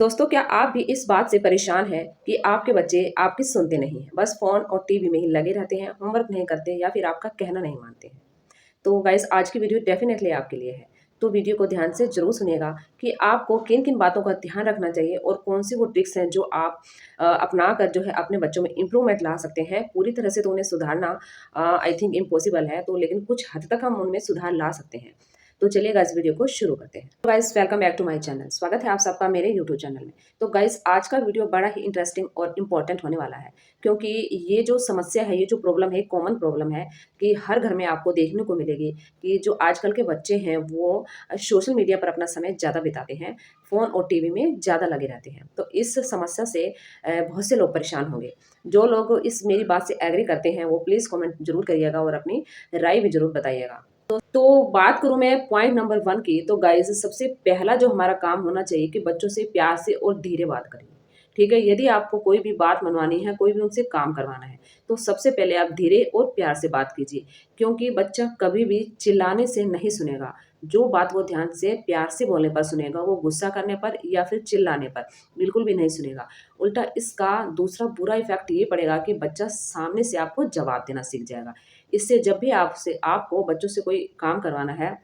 दोस्तों, क्या आप भी इस बात से परेशान हैं कि आपके बच्चे आपकी सुनते नहीं हैं, बस फ़ोन और टीवी में ही लगे रहते हैं, होमवर्क नहीं करते या फिर आपका कहना नहीं मानते हैं? तो गाइस, आज की वीडियो डेफ़िनेटली आपके लिए है। तो वीडियो को ध्यान से ज़रूर सुनिएगा कि आपको किन-किन बातों का ध्यान रखना चाहिए और कौन-सी वो ट्रिक्स हैं जो आप अपना कर जो है अपने बच्चों में इम्प्रूवमेंट ला सकते हैं। पूरी तरह से तो उन्हें सुधारना आई थिंक इम्पॉसिबल है, तो लेकिन कुछ हद तक हम उनमें सुधार ला सकते हैं। तो चलिए गाइस, वीडियो को शुरू करते हैं। तो guys, welcome back to my channel. स्वागत है आप सबका मेरे यूट्यूब चैनल में। तो गाइस, आज का वीडियो बड़ा ही इंटरेस्टिंग और इम्पोर्टेंट होने वाला है, क्योंकि ये जो समस्या है, ये जो प्रॉब्लम है, कॉमन प्रॉब्लम है कि हर घर में आपको देखने को मिलेगी कि जो आजकल के बच्चे हैं वो सोशल मीडिया पर अपना समय ज़्यादा बिताते हैं, फ़ोन और टीवी में ज़्यादा लगे रहते हैं। तो इस समस्या से बहुत से लोग परेशान होंगे। जो लोग इस मेरी बात से एग्री करते हैं वो प्लीज़ कमेंट ज़रूर करिएगा और अपनी राय भी ज़रूर बताइएगा। तो बात करूँ मैं पॉइंट नंबर 1 की, तो गाइज़ सबसे पहला जो हमारा काम होना चाहिए कि बच्चों से प्यार से और धीरे बात करिए। ठीक है? यदि आपको कोई भी बात मनवानी है, कोई भी उनसे काम करवाना है, तो सबसे पहले आप धीरे और प्यार से बात कीजिए, क्योंकि बच्चा कभी भी चिल्लाने से नहीं सुनेगा। जो बात वो ध्यान से प्यार से बोलने पर सुनेगा, वो गुस्सा करने पर या फिर चिल्लाने पर बिल्कुल भी नहीं सुनेगा। उल्टा इसका दूसरा बुरा इफ़ेक्ट ये पड़ेगा कि बच्चा सामने से आपको जवाब देना सीख जाएगा। इससे जब भी आपसे आपको बच्चों से कोई काम करवाना है,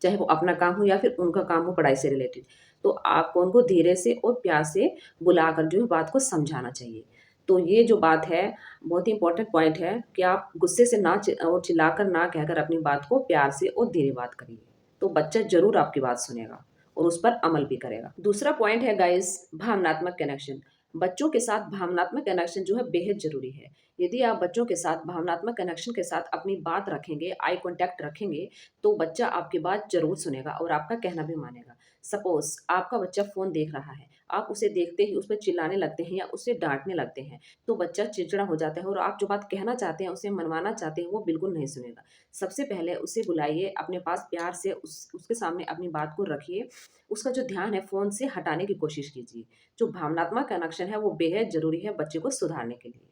चाहे वो अपना काम हो या फिर उनका काम हो पढ़ाई से रिलेटेड, तो आपको उनको धीरे से और प्यार से बुलाकर जो है बात को समझाना चाहिए। तो ये जो बात है, बहुत ही इम्पोर्टेंट पॉइंट है कि आप गुस्से से ना और चिल्लाकर ना कहकर अपनी बात को प्यार से और धीरे बात करिए। तो बच्चा ज़रूर आपकी बात सुनेगा और उस पर अमल भी करेगा। दूसरा पॉइंट है गाइस, भावनात्मक कनेक्शन। बच्चों के साथ भावनात्मक कनेक्शन जो है बेहद ज़रूरी है। यदि आप बच्चों के साथ भावनात्मक कनेक्शन के साथ अपनी बात रखेंगे, आई कॉन्टैक्ट रखेंगे, तो बच्चा आपकी बात ज़रूर सुनेगा और आपका कहना भी मानेगा। सपोज़ आपका बच्चा फ़ोन देख रहा है, आप उसे देखते ही उस पे चिल्लाने लगते हैं या उसे डाँटने लगते हैं, तो बच्चा चिड़चिड़ा हो जाता है और आप जो बात कहना चाहते हैं, उसे मनवाना चाहते हैं, वो बिल्कुल नहीं सुनेगा। सबसे पहले उसे बुलाइए, अपने पास प्यार से उसके सामने अपनी बात को रखिए, उसका जो ध्यान है फ़ोन से हटाने की कोशिश कीजिए। जो भावनात्मक कनेक्शन है, वो बेहद ज़रूरी है बच्चे को सुधारने के लिए।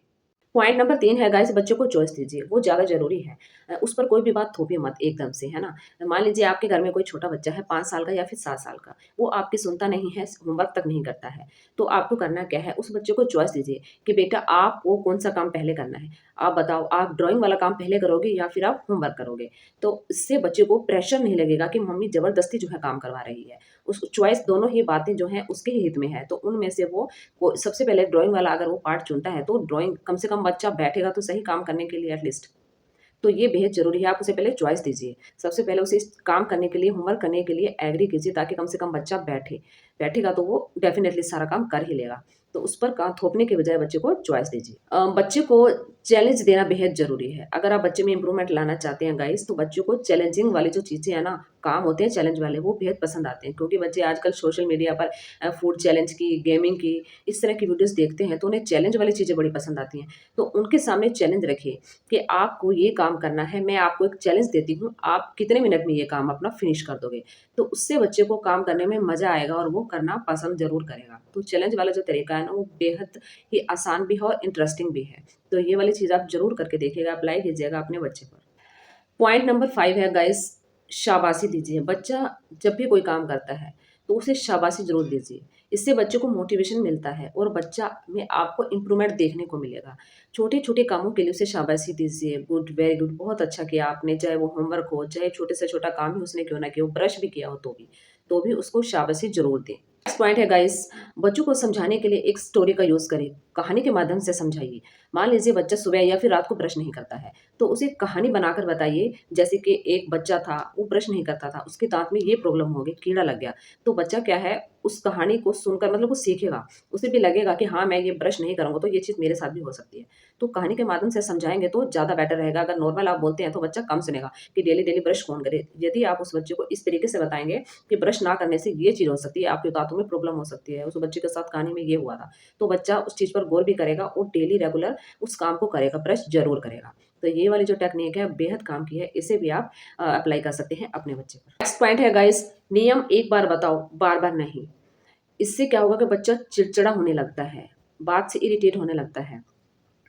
पॉइंट नंबर 3 है गाइस, बच्चे को चॉइस दीजिए, वो ज़्यादा ज़रूरी है। उस पर कोई भी बात थोपिए मत एकदम से, है ना? मान लीजिए आपके घर में कोई छोटा बच्चा है 5 साल का या फिर 7 साल का, वो आपकी सुनता नहीं है, होमवर्क तक नहीं करता है, तो आपको करना क्या है, उस बच्चे को चॉइस दीजिए कि बेटा आपको कौन-सा काम पहले करना है। आप बताओ, आप ड्राइंग वाला काम पहले करोगे या फिर आप होमवर्क करोगे? तो इससे बच्चे को प्रेशर नहीं लगेगा कि मम्मी ज़बरदस्ती जो है काम करवा रही है। उस चॉइस दोनों ही बातें जो हैं उसके ही हित में है, तो उनमें से वो सबसे पहले ड्राइंग वाला अगर वो पार्ट चुनता है, तो ड्राइंग कम से कम बच्चा बैठेगा तो सही काम करने के लिए एटलीस्ट। तो ये बेहद ज़रूरी है, आप उसे पहले चॉइस दीजिए। सबसे पहले उसे इस काम करने के लिए, होमवर्क करने के लिए एग्री कीजिए, ताकि कम से कम बच्चा बैठे। बैठेगा तो वो डेफ़िनिटली सारा काम कर ही लेगा। तो उस पर थोपने के बजाय बच्चे को चॉइस दीजिए। बच्चे को चैलेंज देना बेहद ज़रूरी है। अगर आप बच्चे में इम्प्रूवमेंट लाना चाहते हैं गाइज़, तो बच्चों को चैलेंजिंग वाली जो चीज़ें हैं ना, काम होते हैं चैलेंज वाले, वो बेहद पसंद आते हैं, क्योंकि बच्चे आजकल सोशल मीडिया पर फूड चैलेंज की, गेमिंग की, इस तरह की वीडियोज़ देखते हैं, तो उन्हें चैलेंज वाली चीज़ें बड़ी पसंद आती हैं। तो उनके सामने चैलेंज रखिए कि आपको ये काम करना है, मैं आपको एक चैलेंज देती हूँ, आप कितने मिनट में ये काम अपना फिनिश कर दोगे? तो उससे बच्चे को काम करने में मज़ा आएगा और वो करना पसंद ज़रूर करेगा। तो चैलेंज वाला जो तरीका है ना, वो बेहद ही आसान भी है और इंटरेस्टिंग भी है। तो ये वाली चीज़ आप ज़रूर करके देखिएगा, अप्लाई कीजिएगा अपने बच्चे पर। पॉइंट नंबर 5 है गाइस, शाबाशी दीजिए। बच्चा जब भी कोई काम करता है, तो उसे शाबाशी ज़रूर दीजिए। इससे बच्चे को मोटिवेशन मिलता है और बच्चा में आपको इम्प्रूवमेंट देखने को मिलेगा। छोटे-छोटे कामों के लिए उसे शाबाशी दीजिए, गुड, वेरी गुड, बहुत अच्छा किया आपने, चाहे वो होमवर्क हो, चाहे छोटे से छोटा काम ही उसने क्यों ना किया हो, ब्रश भी किया हो तो भी उसको शाबाशी ज़रूर दें। नेक्स्ट पॉइंट है गाइस, बच्चों को समझाने के लिए एक स्टोरी का यूज़ करें। कहानी के माध्यम से समझाइए। मान लीजिए बच्चा सुबह या फिर रात को ब्रश नहीं करता है, तो उसे कहानी बनाकर बताइए, जैसे कि एक बच्चा था, वो ब्रश नहीं करता था, उसके दाँत में ये प्रॉब्लम हो गई, कीड़ा लग गया। तो बच्चा क्या है, उस कहानी को सुनकर मतलब वो सीखेगा, उसे भी लगेगा कि हाँ, मैं ये ब्रश नहीं करूँगा तो ये चीज़ मेरे साथ भी हो सकती है। तो कहानी के माध्यम से समझाएँगे तो ज़्यादा बेटर रहेगा। अगर नॉर्मल आप बोलते हैं तो बच्चा कम सुनेगा कि डेली-डेली ब्रश कौन करे। यदि आप उस बच्चे को इस तरीके से बताएँगे कि ब्रश ना करने से ये चीज़ हो सकती है, आपके दाँतों में प्रॉब्लम हो सकती है, उस बच्चे के साथ कहानी में ये हुआ था। तो बच्चा उस चीज़ पर गौर भी करेगा और डेली रेगुलर उस काम को करेगा, ब्रश ज़रूर करेगा। तो ये वाली जो टेक्नीक है बेहद काम की है, इसे भी आप अप्लाई कर सकते हैं अपने बच्चे पर। नेक्स्ट पॉइंट है गाइस, नियम एक बार बताओ, बार-बार नहीं। इससे क्या होगा कि बच्चा चिड़चिड़ा होने लगता है, बात से इरिटेट होने लगता है।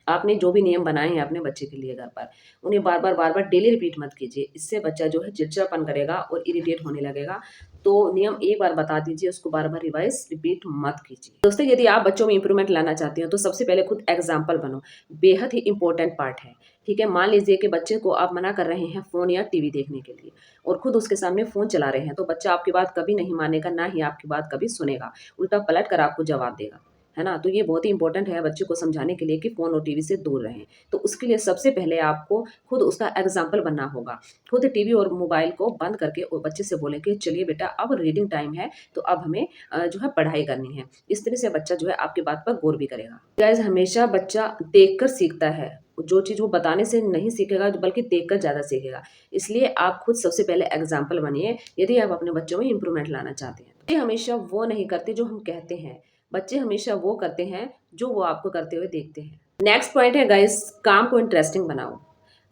आपने जो भी नियम बनाए हैं अपने बच्चे के लिए घर पर, उन्हें बार बार डेली रिपीट मत कीजिए। इससे बच्चा जो है चिड़चिड़ापन करेगा और इरिटेट होने लगेगा। तो नियम एक बार बता दीजिए, उसको बार बार रिवाइज रिपीट मत कीजिए। दोस्तों, यदि आप बच्चों में इंप्रूवमेंट लाना चाहते हो तो सबसे पहले खुद एग्जाम्पल बनो। बेहद ही इंपॉर्टेंट पार्ट है। ठीक है, मान लीजिए कि बच्चे को आप मना कर रहे हैं फ़ोन या टीवी देखने के लिए और खुद उसके सामने फ़ोन चला रहे हैं, तो बच्चा आपकी बात कभी नहीं मानेगा, ना ही आपकी बात कभी सुनेगा। उल्टा पलट कर आपको जवाब देगा, है ना? तो ये बहुत ही इंपॉर्टेंट है बच्चे को समझाने के लिए कि फ़ोन और टीवी से दूर रहें। तो उसके लिए सबसे पहले आपको खुद उसका एग्ज़ाम्पल बनना होगा। खुद टीवी और मोबाइल को बंद करके और बच्चे से बोलें कि चलिए बेटा, अब रीडिंग टाइम है, तो अब हमें जो है पढ़ाई करनी है। इस तरह से बच्चा जो है आपकी बात पर गौर भी करेगा। गाइज़, हमेशा बच्चा देखकर सीखता है। जो चीज़ वो बताने से नहीं सीखेगा, बल्कि देखकर ज़्यादा सीखेगा। इसलिए आप खुद सबसे पहले एग्ज़ाम्पल बनिए, यदि आप अपने बच्चों में इम्प्रूवमेंट लाना चाहते हैं। बच्चे हमेशा वो नहीं करते जो हम कहते हैं, बच्चे हमेशा वो करते हैं जो वो आपको करते हुए देखते हैं। नेक्स्ट पॉइंट है गाइस, काम को इंटरेस्टिंग बनाओ।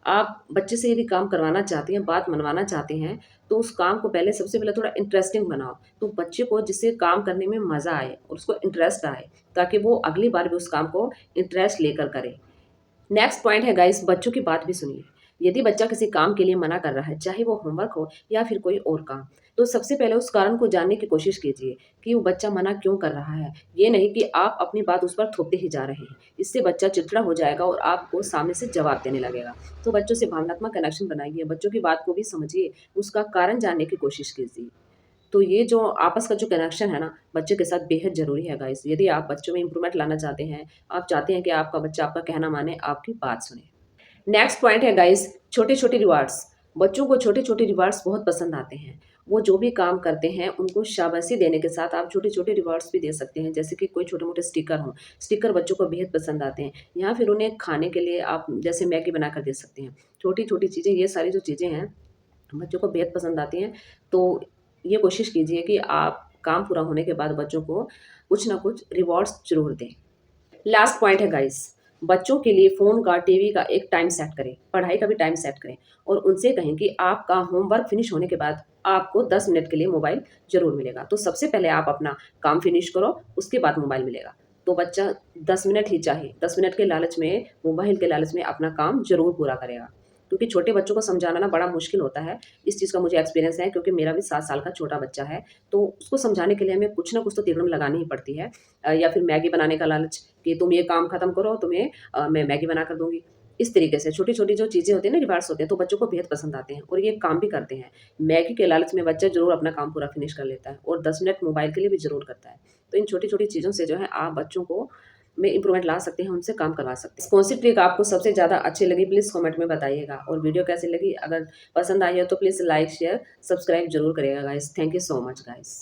आप बच्चे से यदि काम करवाना चाहते हैं, बात मनवाना चाहते हैं, तो उस काम को पहले सबसे पहले थोड़ा इंटरेस्टिंग बनाओ। तो बच्चे को जिससे काम करने में मज़ा आए और उसको इंटरेस्ट आए, ताकि वो अगली बार भी उस काम को इंटरेस्ट लेकर करे। नेक्स्ट पॉइंट है गाइस, बच्चों की बात भी सुनिए। यदि बच्चा किसी काम के लिए मना कर रहा है, चाहे वो होमवर्क हो या फिर कोई और काम, तो सबसे पहले उस कारण को जानने की कोशिश कीजिए कि वो बच्चा मना क्यों कर रहा है। ये नहीं कि आप अपनी बात उस पर थोपते ही जा रहे हैं। इससे बच्चा चिड़चिड़ा हो जाएगा और आपको सामने से जवाब देने लगेगा। तो बच्चों से भावनात्मक कनेक्शन बनाइए, बच्चों की बात को भी समझिए, उसका कारण जानने की कोशिश कीजिए। तो ये जो आपस का जो कनेक्शन है ना, बच्चे के साथ बेहद ज़रूरी है गाइस। यदि आप बच्चों में इम्प्रूवमेंट लाना चाहते हैं, आप चाहते हैं कि आपका बच्चा आपका कहना माने, आपकी बात सुने। नेक्स्ट पॉइंट है गाइस, छोटे-छोटे रिवार्ड्स। बच्चों को छोटे-छोटे रिवार्ड्स बहुत पसंद आते हैं। वो जो भी काम करते हैं, उनको शाबाशी देने के साथ आप छोटे-छोटे रिवार्ड्स भी दे सकते हैं, जैसे कि कोई छोटे-मोटे स्टिकर हों। स्टिकर बच्चों को बेहद पसंद आते हैं, या फिर उन्हें खाने के लिए आप जैसे मैगी बनाकर दे सकते हैं। छोटी-छोटी चीज़ें, ये सारी जो चीज़ें हैं, बच्चों को बेहद पसंद आती हैं। तो ये कोशिश कीजिए कि आप काम पूरा होने के बाद बच्चों को कुछ ना कुछ रिवॉर्ड्स ज़रूर दें। लास्ट पॉइंट है गाइस, बच्चों के लिए फ़ोन का, टीवी का एक टाइम सेट करें, पढ़ाई का भी टाइम सेट करें और उनसे कहें कि आपका होमवर्क फिनिश होने के बाद आपको 10 मिनट के लिए मोबाइल ज़रूर मिलेगा। तो सबसे पहले आप अपना काम फिनिश करो, उसके बाद मोबाइल मिलेगा। तो बच्चा 10 मिनट ही चाहे, 10 मिनट के लालच में, मोबाइल के लालच में अपना काम ज़रूर पूरा करेगा। क्योंकि छोटे बच्चों को समझाना ना बड़ा मुश्किल होता है। इस चीज़ का मुझे एक्सपीरियंस है, क्योंकि मेरा भी 7 साल का छोटा बच्चा है। तो उसको समझाने के लिए हमें कुछ ना कुछ तो तिगड़म लगानी ही पड़ती है। या फिर मैगी बनाने का लालच कि तुम ये काम खत्म करो, तुम्हें मैं मैगी बना कर दूँगी। इस तरीके से छोटी-छोटी जो चीज़ें होती हैं ना, रिवार्ड्स होते हैं, तो बच्चों को बेहद पसंद आते हैं और ये काम भी करते हैं। मैगी के लालच में बच्चा ज़रूर अपना काम पूरा फिनिश कर लेता है और 10 मिनट मोबाइल के लिए भी ज़रूर करता है। तो इन छोटी-छोटी चीज़ों से जो है आप बच्चों को में इम्प्रूवमेंट ला सकते हैं, उनसे काम करवा सकते हैं। कौन सी ट्रिक आपको सबसे ज़्यादा अच्छी लगी, प्लीज़ कमेंट में बताइएगा। और वीडियो कैसी लगी, अगर पसंद आई हो तो प्लीज़ लाइक, शेयर, सब्सक्राइब ज़रूर करिएगा guys. Thank you so much guys.